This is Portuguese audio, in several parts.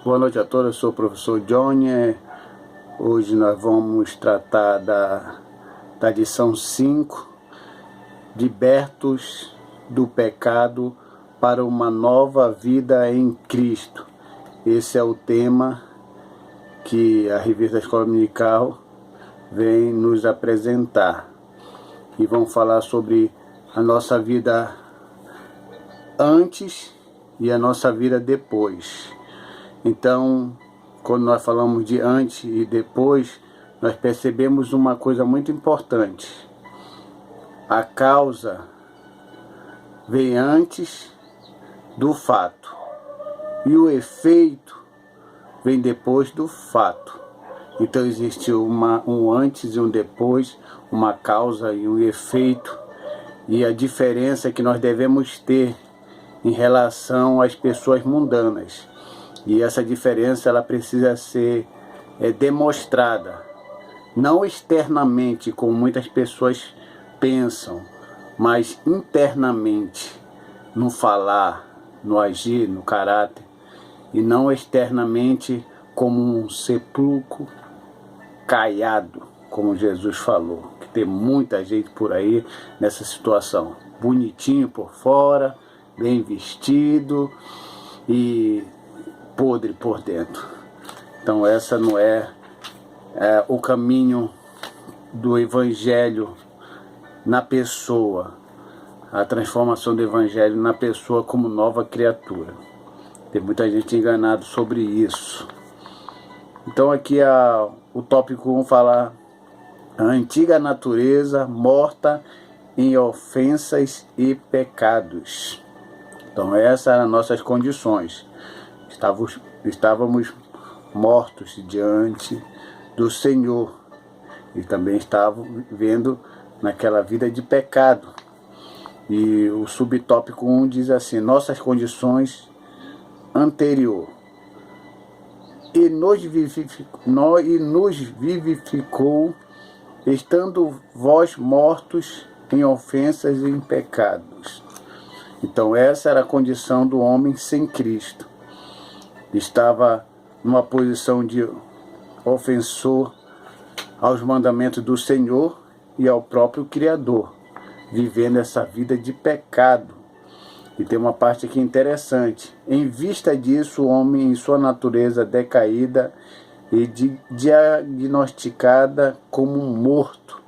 Boa noite a todos, eu sou o professor Johnny. Hoje nós vamos tratar da lição 5, Libertos do pecado para uma nova vida em Cristo. Esse é o tema que a revista Escola Dominical vem nos apresentar. E vamos falar sobre a nossa vida antes e a nossa vida depois. Então, quando nós falamos de antes e depois, nós percebemos uma coisa muito importante. A causa vem antes do fato e o efeito vem depois do fato. Então existe um antes e um depois, uma causa e um efeito, e a diferença que nós devemos ter em relação às pessoas mundanas. E essa diferença ela precisa ser demonstrada, não externamente, como muitas pessoas pensam, mas internamente, no falar, no agir, no caráter, e não externamente como um sepulcro caiado, como Jesus falou, que tem muita gente por aí nessa situação, bonitinho por fora, bem vestido e podre por dentro. Então essa não é o caminho do Evangelho na pessoa, a transformação do Evangelho na pessoa como nova criatura. Tem muita gente enganada sobre isso. Então aqui o tópico 1 fala a antiga natureza morta em ofensas e pecados. Então essas eram as nossas condições. Estávamos mortos diante do Senhor e também estávamos vivendo naquela vida de pecado. E o subtópico 1 diz assim: nossas condições anterior e nos vivificou, estando vós mortos em ofensas e em pecados. Então essa era a condição do homem sem Cristo. Estava numa posição de ofensor aos mandamentos do Senhor e ao próprio Criador, vivendo essa vida de pecado. E tem uma parte aqui interessante. Em vista disso, o homem, em sua natureza decaída e diagnosticada como um morto,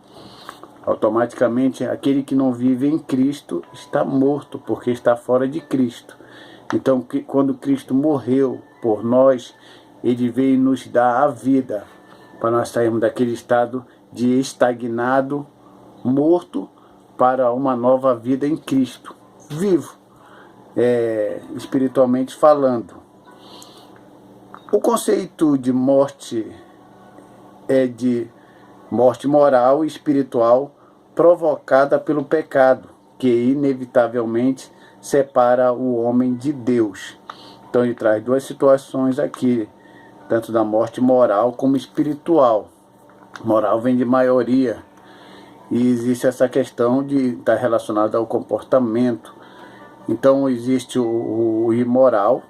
automaticamente aquele que não vive em Cristo está morto, porque está fora de Cristo. Então, quando Cristo morreu por nós, Ele veio nos dar a vida, para nós sairmos daquele estado de estagnado, morto, para uma nova vida em Cristo, vivo, espiritualmente falando. O conceito de morte é de morte moral e espiritual provocada pelo pecado, que inevitavelmente separa o homem de Deus. Então ele traz duas situações aqui, tanto da morte moral como espiritual. Moral vem de maioria, e existe essa questão de estar relacionada ao comportamento. Então existe o imoral,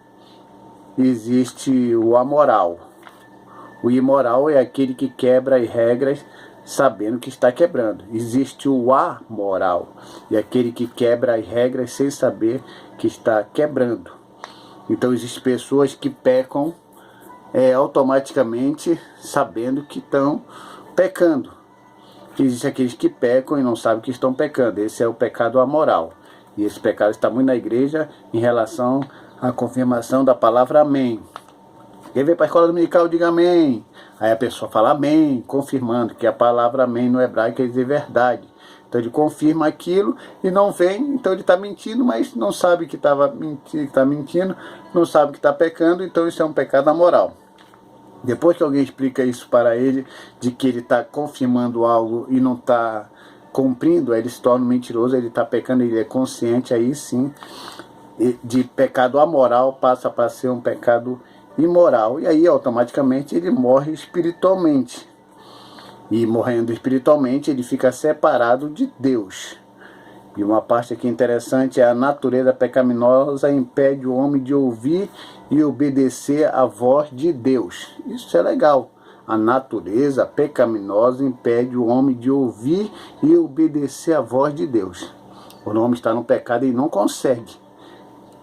existe o amoral. O imoral é aquele que quebra as regras sabendo que está quebrando. Existe o amoral, e aquele que quebra as regras sem saber que está quebrando. Então existem pessoas que pecam automaticamente sabendo que estão pecando. Existem aqueles que pecam e não sabem que estão pecando. Esse é o pecado amoral. E esse pecado está muito na igreja em relação à confirmação da palavra amém. Quem vem para a escola dominical, diga amém. Aí a pessoa fala amém, confirmando que a palavra amém no hebraico quer dizer verdade. Então ele confirma aquilo e não vem, então ele está mentindo, mas não sabe que está mentindo, não sabe que está pecando, então isso é um pecado amoral. Depois que alguém explica isso para ele, de que ele está confirmando algo e não está cumprindo, aí ele se torna um mentiroso, ele está pecando, ele é consciente, aí sim, de pecado amoral passa para ser um pecado imoral, e aí automaticamente ele morre espiritualmente. E morrendo espiritualmente ele fica separado de Deus. E uma parte aqui interessante é: a natureza pecaminosa impede o homem de ouvir e obedecer à voz de Deus. Isso é legal. A natureza pecaminosa impede o homem de ouvir e obedecer à voz de Deus. O homem está no pecado e não consegue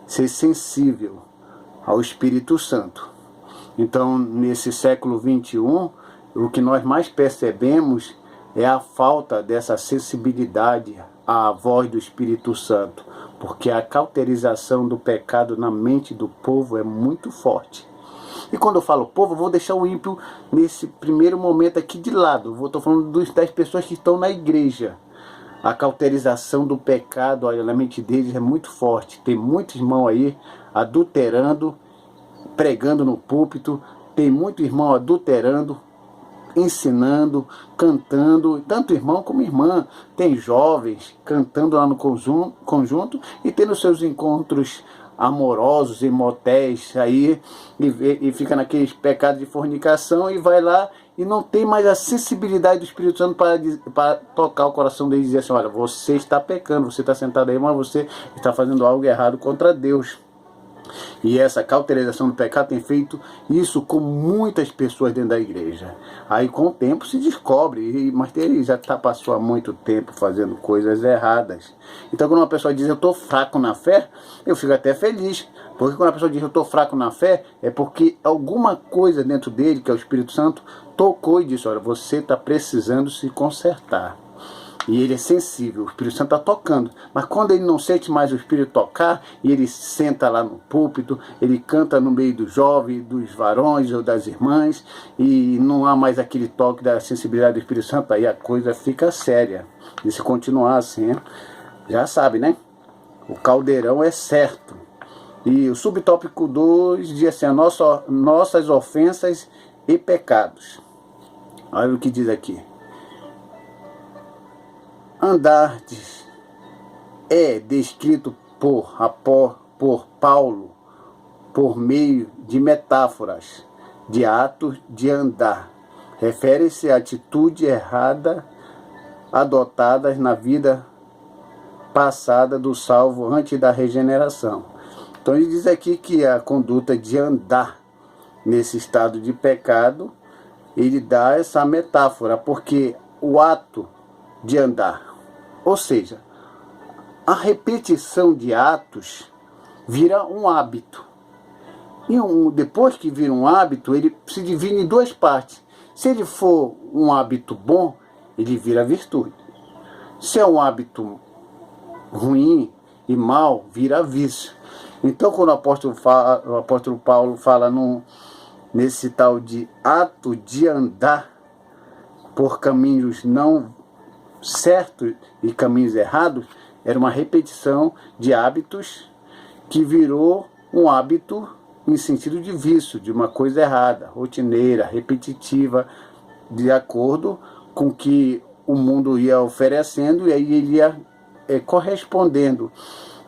ser sensível ao Espírito Santo. Então, nesse século 21, o que nós mais percebemos é a falta dessa sensibilidade à voz do Espírito Santo, porque a cauterização do pecado na mente do povo é muito forte. E quando eu falo povo, eu vou deixar o ímpio nesse primeiro momento aqui de lado. Eu estou falando das pessoas que estão na igreja. A cauterização do pecado, olha, na mente deles é muito forte. Tem muitos irmãos aí adulterando, pregando no púlpito. Tem muito irmão adulterando, ensinando, cantando, tanto irmão como irmã. Tem jovens cantando lá no conjunto e tendo seus encontros amorosos em motéis aí, e fica naqueles pecados de fornicação, e vai lá e não tem mais a sensibilidade do Espírito Santo para tocar o coração dele e dizer assim: olha, você está pecando, você está sentado aí, mas você está fazendo algo errado contra Deus. E essa cauterização do pecado tem feito isso com muitas pessoas dentro da igreja. Aí com o tempo se descobre, mas ele já passou há muito tempo fazendo coisas erradas. Então quando uma pessoa diz: eu estou fraco na fé, eu fico até feliz. Porque quando a pessoa diz: eu estou fraco na fé, é porque alguma coisa dentro dele, que é o Espírito Santo, tocou e disse: olha, você está precisando se consertar. E ele é sensível, o Espírito Santo está tocando. Mas quando ele não sente mais o Espírito tocar, e ele senta lá no púlpito, ele canta no meio dos jovens, dos varões ou das irmãs, e não há mais aquele toque da sensibilidade do Espírito Santo, aí a coisa fica séria. E se continuar assim, já sabe, né? O caldeirão é certo. E o subtópico 2 diz assim: nossas ofensas e pecados. Olha o que diz aqui. Andardes é descrito por Paulo por meio de metáforas de atos de andar. Refere-se à atitude errada adotadas na vida passada do salvo antes da regeneração. Então ele diz aqui que a conduta de andar nesse estado de pecado, ele dá essa metáfora, porque o ato de andar, ou seja, a repetição de atos vira um hábito. E depois que vira um hábito, ele se divide em duas partes. Se ele for um hábito bom, ele vira virtude. Se é um hábito ruim e mal, vira vício. Então quando o apóstolo Paulo fala nesse tal de ato de andar por caminhos não certos e caminhos errados, era uma repetição de hábitos que virou um hábito em sentido de vício, de uma coisa errada, rotineira, repetitiva, de acordo com o que o mundo ia oferecendo, e aí ele ia correspondendo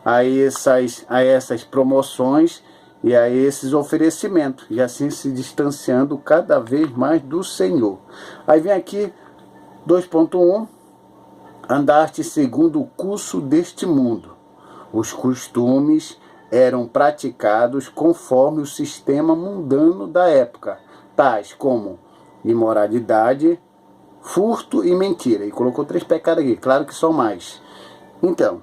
a essas promoções e a esses oferecimentos, e assim se distanciando cada vez mais do Senhor. Aí vem aqui 2.1: andaste segundo o curso deste mundo. Os costumes eram praticados conforme o sistema mundano da época, tais como imoralidade, furto e mentira. E colocou 3 pecados aqui, claro que são mais. Então,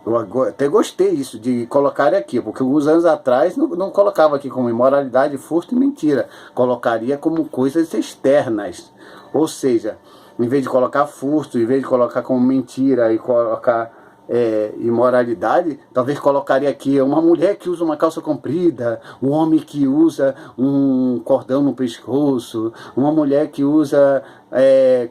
eu até gostei isso de colocar aqui, porque alguns anos atrás não colocava aqui como imoralidade, furto e mentira. Colocaria como coisas externas. Ou seja, em vez de colocar furto, em vez de colocar como mentira e colocar imoralidade, talvez colocaria aqui uma mulher que usa uma calça comprida, um homem que usa um cordão no pescoço, uma mulher que usa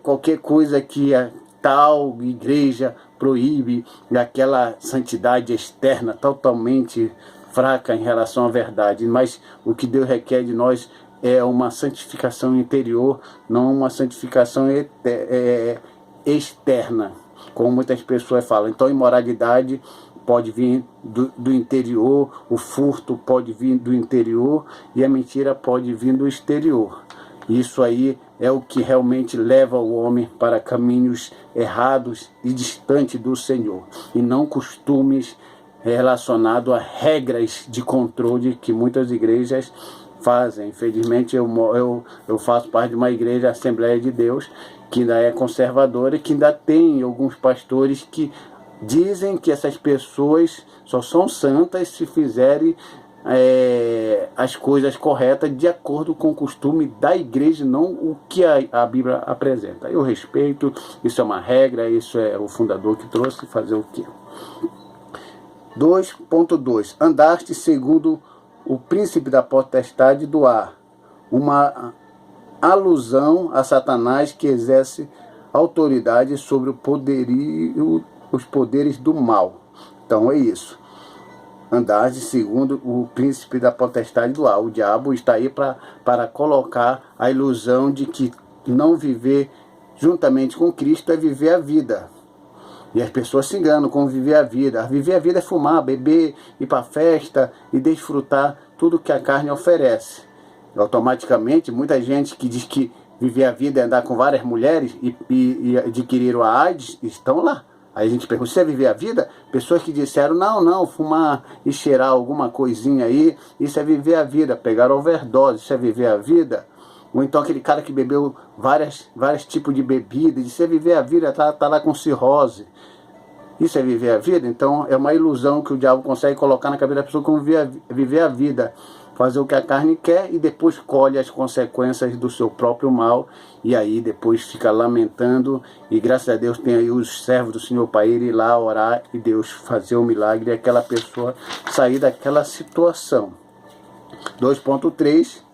qualquer coisa que a tal igreja proíbe, daquela santidade externa totalmente fraca em relação à verdade. Mas o que Deus requer de nós é uma santificação interior, não uma santificação externa, como muitas pessoas falam. Então, imoralidade pode vir do interior, o furto pode vir do interior e a mentira pode vir do exterior. Isso aí é o que realmente leva o homem para caminhos errados e distantes do Senhor, e não costumes relacionados a regras de controle que muitas igrejas fazem. Infelizmente eu faço parte de uma igreja, Assembleia de Deus, que ainda é conservadora e que ainda tem alguns pastores que dizem que essas pessoas só são santas se fizerem as coisas corretas de acordo com o costume da igreja, não o que a Bíblia apresenta. Eu respeito, isso é uma regra, isso é o fundador que trouxe, fazer o quê? 2.2 Andaste segundo o príncipe da potestade do ar, uma alusão a Satanás que exerce autoridade sobre o poderio, os poderes do mal. Então é isso. Andaste segundo o príncipe da potestade do ar. O diabo está aí para colocar a ilusão de que não viver juntamente com Cristo é viver a vida. E as pessoas se enganam com viver a vida. Viver a vida é fumar, beber, ir para festa e desfrutar tudo que a carne oferece. E automaticamente, muita gente que diz que viver a vida é andar com várias mulheres e adquiriram a AIDS, estão lá. Aí a gente pergunta, você é viver a vida? Pessoas que disseram, não, fumar e cheirar alguma coisinha aí, isso é viver a vida. Pegaram overdose, isso é viver a vida? Ou então aquele cara que bebeu vários tipos de bebida, disse, é viver a vida, tá lá com cirrose. Isso é viver a vida? Então é uma ilusão que o diabo consegue colocar na cabeça da pessoa como viver a vida. Fazer o que a carne quer e depois colhe as consequências do seu próprio mal. E aí depois fica lamentando. E graças a Deus tem aí os servos do Senhor para ir lá orar e Deus fazer o milagre e aquela pessoa sair daquela situação. 2.3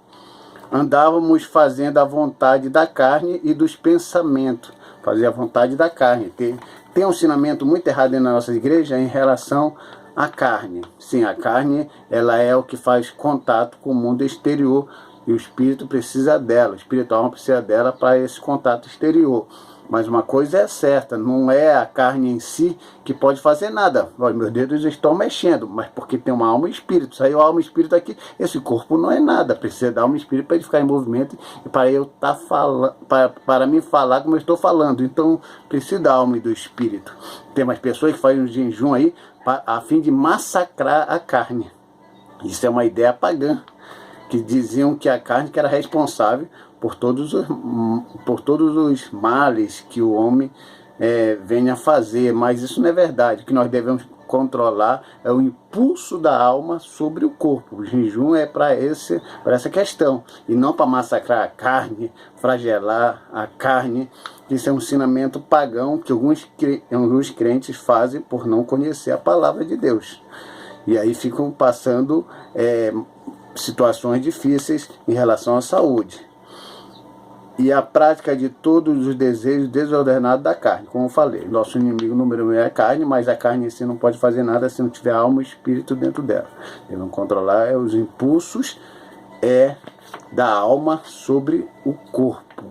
Andávamos fazendo a vontade da carne e dos pensamentos. Fazer a vontade da carne. Tem um ensinamento muito errado na nossa igreja em relação à carne. Sim, a carne ela é o que faz contato com o mundo exterior e o espírito precisa dela, o espírito, a alma precisa dela para esse contato exterior. Mas uma coisa é certa, não é a carne em si que pode fazer nada. Olha, meus dedos estão mexendo, mas porque tem uma alma e espírito. Saiu a alma e espírito aqui, esse corpo não é nada. Precisa da alma e espírito para ele ficar em movimento e para eu estar falando, para mim falar como eu estou falando. Então precisa da alma e do espírito. Tem mais pessoas que fazem um jejum aí a fim de massacrar a carne. Isso é uma ideia pagã, que diziam que a carne que era responsável por todos os males que o homem venha a fazer, mas isso não é verdade. O que nós devemos controlar é o impulso da alma sobre o corpo. O jejum é para essa questão, e não para massacrar a carne, flagelar a carne. Isso é um ensinamento pagão que alguns crentes fazem por não conhecer a palavra de Deus. E aí ficam passando situações difíceis em relação à saúde. E a prática de todos os desejos desordenados da carne. Como eu falei, nosso inimigo número 1 é a carne, mas a carne em si não pode fazer nada se não tiver alma e espírito dentro dela. Devemos controlar os impulsos da alma sobre o corpo.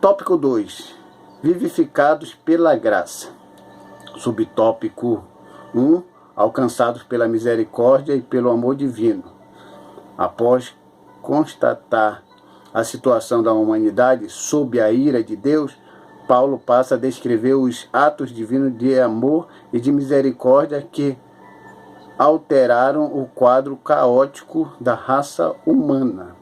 Tópico 2. Vivificados pela graça. Subtópico 1. Alcançados pela misericórdia e pelo amor divino. Após constatar a situação da humanidade sob a ira de Deus, Paulo passa a descrever os atos divinos de amor e de misericórdia que alteraram o quadro caótico da raça humana.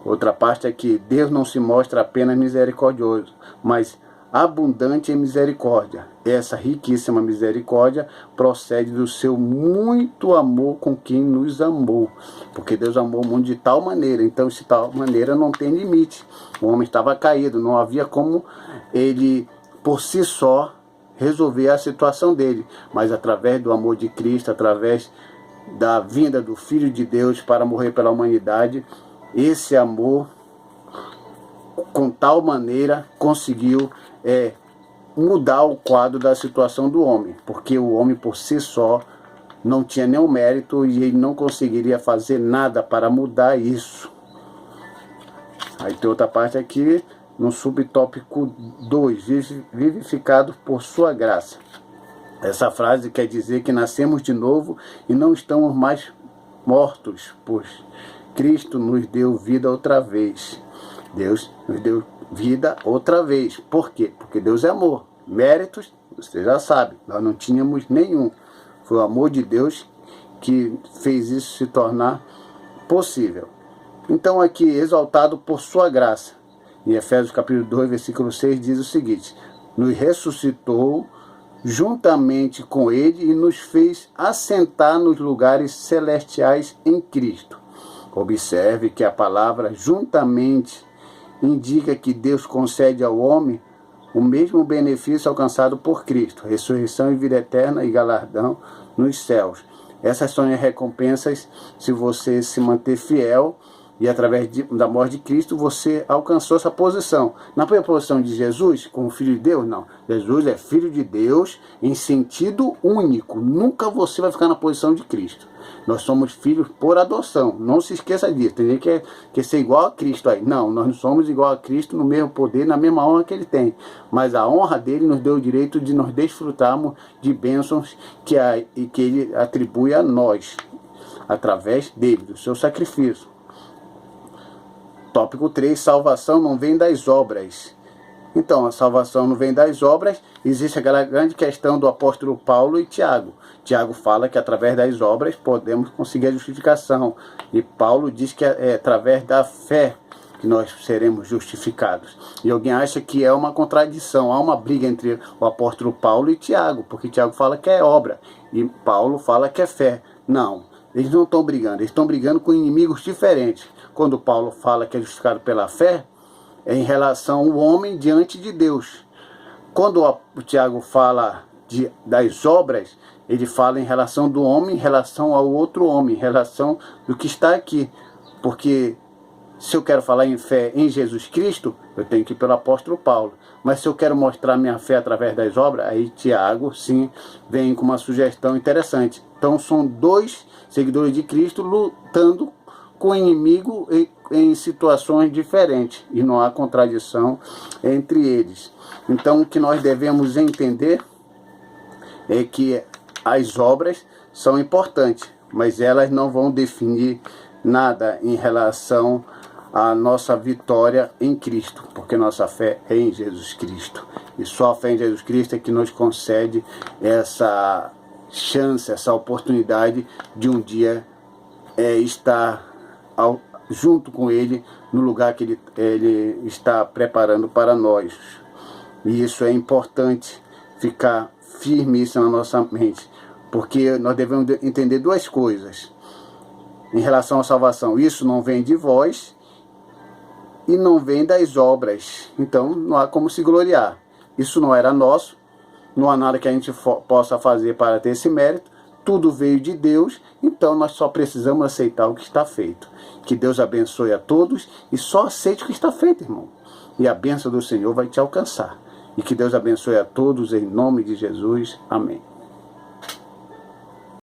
Outra parte é que Deus não se mostra apenas misericordioso, mas abundante em misericórdia. Essa riquíssima misericórdia procede do seu muito amor com quem nos amou. Porque Deus amou o mundo de tal maneira, então de tal maneira não tem limite. O homem estava caído, não havia como ele por si só resolver a situação dele. Mas através do amor de Cristo, através da vinda do Filho de Deus para morrer pela humanidade, esse amor com tal maneira conseguiu mudar o quadro da situação do homem, porque o homem por si só não tinha nenhum mérito e ele não conseguiria fazer nada para mudar isso. Aí tem outra parte aqui no subtópico 2, vivificados por sua graça. Essa frase quer dizer que nascemos de novo e não estamos mais mortos, pois Cristo nos deu vida outra vez. Deus nos deu vida outra vez. Por quê? Porque Deus é amor. Méritos, você já sabe, nós não tínhamos nenhum. Foi o amor de Deus que fez isso se tornar possível. Então aqui, exaltado por sua graça. Em Efésios capítulo 2, versículo 6, diz o seguinte: nos ressuscitou juntamente com ele e nos fez assentar nos lugares celestiais em Cristo. Observe que a palavra juntamente indica que Deus concede ao homem o mesmo benefício alcançado por Cristo, ressurreição e vida eterna e galardão nos céus. Essas são as recompensas se você se manter fiel e através da morte de Cristo você alcançou essa posição. Na posição de Jesus, como filho de Deus, não. Jesus é filho de Deus em sentido único. Nunca você vai ficar na posição de Cristo. Nós somos filhos por adoção. Não se esqueça disso. Tem gente que quer ser igual a Cristo aí. Não, nós não somos igual a Cristo no mesmo poder, na mesma honra que ele tem. Mas a honra dele nos deu o direito de nós desfrutarmos de bênçãos que ele atribui a nós, através dele, do seu sacrifício. Tópico 3, salvação não vem das obras. Então, a salvação não vem das obras. Existe aquela grande questão do apóstolo Paulo e Tiago. Tiago fala que através das obras podemos conseguir a justificação. E Paulo diz que é através da fé que nós seremos justificados. E alguém acha que é uma contradição, há uma briga entre o apóstolo Paulo e Tiago, porque Tiago fala que é obra e Paulo fala que é fé. Não, eles não estão brigando, eles estão brigando com inimigos diferentes. Quando Paulo fala que é justificado pela fé, é em relação ao homem diante de Deus. Quando o Tiago fala das obras, ele fala em relação do homem, em relação ao outro homem, em relação do que está aqui. Porque se eu quero falar em fé em Jesus Cristo, eu tenho que ir pelo apóstolo Paulo. Mas se eu quero mostrar minha fé através das obras, aí Tiago, sim, vem com uma sugestão interessante. Então são dois seguidores de Cristo lutando com o inimigo em situações diferentes. E não há contradição entre eles. Então o que nós devemos entender é que as obras são importantes, mas elas não vão definir nada em relação à nossa vitória em Cristo, porque nossa fé é em Jesus Cristo. E só a fé em Jesus Cristo é que nos concede essa chance, essa oportunidade de um dia estar junto com Ele no lugar que Ele está preparando para nós. E isso é importante ficar firme isso na nossa mente, porque nós devemos entender duas coisas em relação à salvação. Isso não vem de vós e não vem das obras, então não há como se gloriar. Isso não era nosso, não há nada que a gente possa fazer para ter esse mérito. Tudo veio de Deus, então nós só precisamos aceitar o que está feito. Que Deus abençoe a todos e só aceite o que está feito, irmão. E a bênção do Senhor vai te alcançar. E que Deus abençoe a todos em nome de Jesus. Amém.